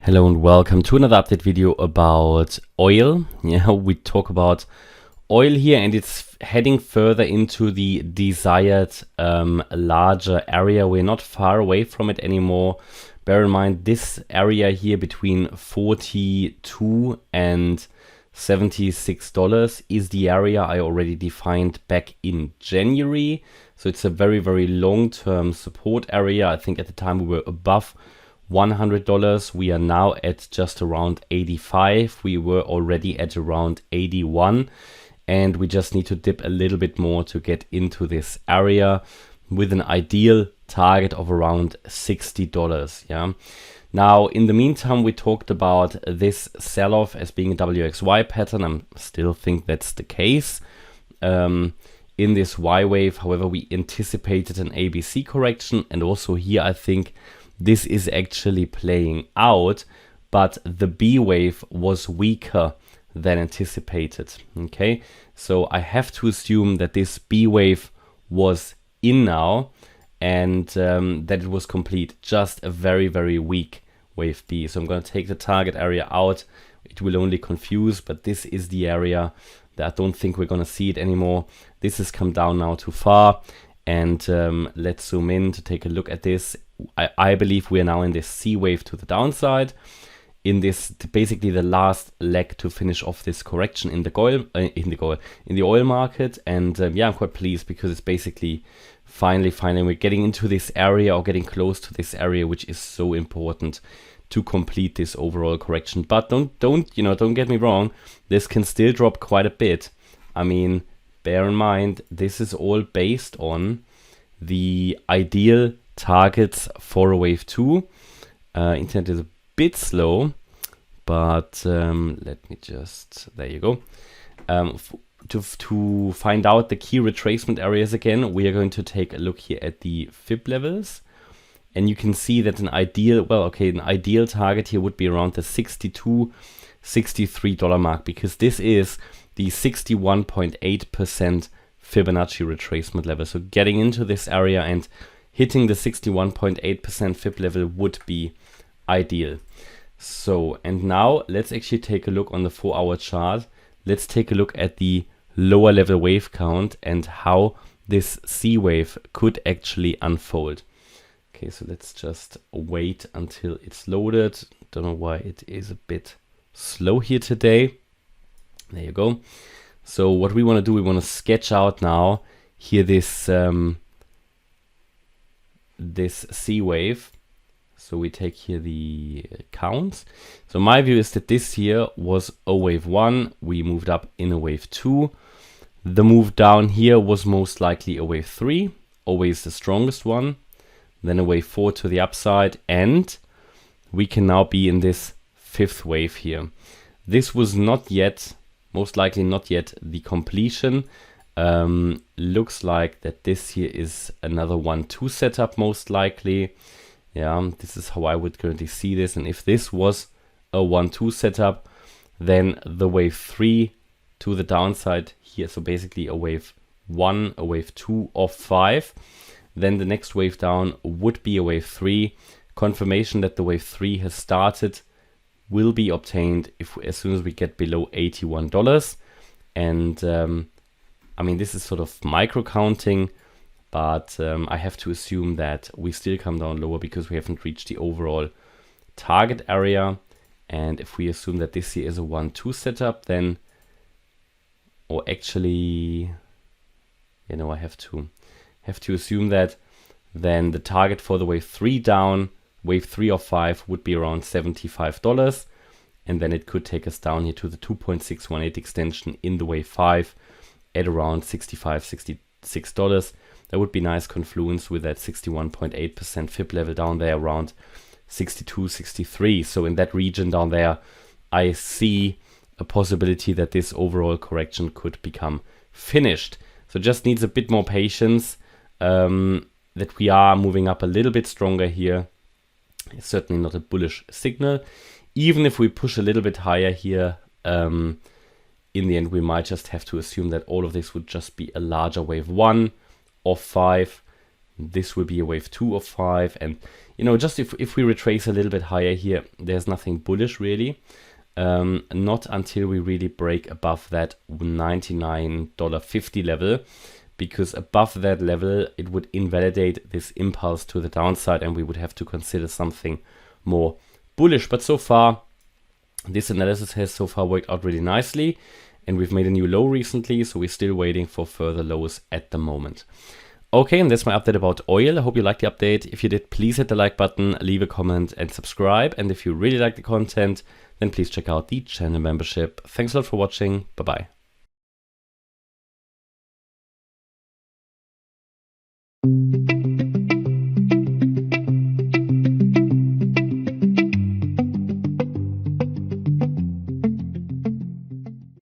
Hello and welcome to another update video about oil. Yeah, we talk about oil here, and it's heading further into the desired larger area. We're not far away from it anymore. Bear in mind, this area here between 42 and $76 is the area I already defined back in January. So it's a very, very long-term support area. I think at the time we were above $100. We are now at just around 85. We were already at around 81, and we just need to dip a little bit more to get into this area with an ideal target of around $60. Yeah. Now, in the meantime, we talked about this sell-off as being a WXY pattern. I still think that's the case. In this Y wave, however, we anticipated an ABC correction, and also here I think this is actually playing out, but the B wave was weaker than anticipated. Okay, so I have to assume that this B wave was in now, and that it was complete, just a very, very weak wave B. So I'm going to take the target area out. It will only confuse, but this is the area that I don't think we're going to see it anymore. This has come down now too far. And let's zoom in to take a look at this. I believe we are now in this C wave to the downside, in this basically the last leg to finish off this correction in the oil market. And yeah, I'm quite pleased because it's basically finally we're getting into this area, or getting close to this area, which is so important to complete this overall correction. But don't get me wrong, this can still drop quite a bit. I mean, bear in mind, this is all based on the ideal targets for a wave 2. Internet is a bit slow, but let me just, there you go. To find out the key retracement areas again, we are going to take a look here at the fib levels. And you can see that an ideal target here would be around the $62, $63 mark, because this is the 61.8% Fibonacci retracement level. So getting into this area and hitting the 61.8% fib level would be ideal. So, and now let's actually take a look on the 4-hour chart. Let's take a look at the lower level wave count and how this C wave could actually unfold. Okay, so let's just wait until it's loaded. Don't know why it is a bit slow here today. There you go. So what we want to do, we want to sketch out now here this this C wave. So we take here the counts. So my view is that this here was a wave 1. We moved up in a wave 2. The move down here was most likely a wave 3, always the strongest one. Then a wave 4 to the upside, and we can now be in this 5th wave here. This was not yet, most likely not yet, the completion. Looks like that this here is another 1-2 setup, most likely. Yeah, this is how I would currently see this. And if this was a 1-2 setup, then the wave 3 to the downside here, so basically a wave 1, a wave 2 of 5. Then the next wave down would be a wave 3. Confirmation that the wave 3 has started will be obtained as soon as we get below $81. And I mean, this is sort of micro counting, but I have to assume that we still come down lower because we haven't reached the overall target area. And if we assume that this here is a 1-2 setup, then, or actually, you know, I have to assume that then the target for the wave 3 down, wave 3 of 5, would be around $75. And then it could take us down here to the 2.618 extension in the wave 5 at around $65, $66. That would be nice confluence with that 61.8% fib level down there around 62, 63. So in that region down there, I see a possibility that this overall correction could become finished. So just needs a bit more patience. That we are moving up a little bit stronger here. It's certainly not a bullish signal. Even if we push a little bit higher here, in the end we might just have to assume that all of this would just be a larger wave 1 of 5. This will be a wave 2 of 5. And you know, just if we retrace a little bit higher here, there's nothing bullish really. Not until we really break above that $99.50 level, because above that level it would invalidate this impulse to the downside and we would have to consider something more bullish. But so far, this analysis has so far worked out really nicely, and we've made a new low recently, so we're still waiting for further lows at the moment. Okay, and that's my update about oil. I hope you liked the update. If you did, please hit the like button, leave a comment and subscribe. And if you really like the content, then please check out the channel membership. Thanks a lot for watching. Bye-bye.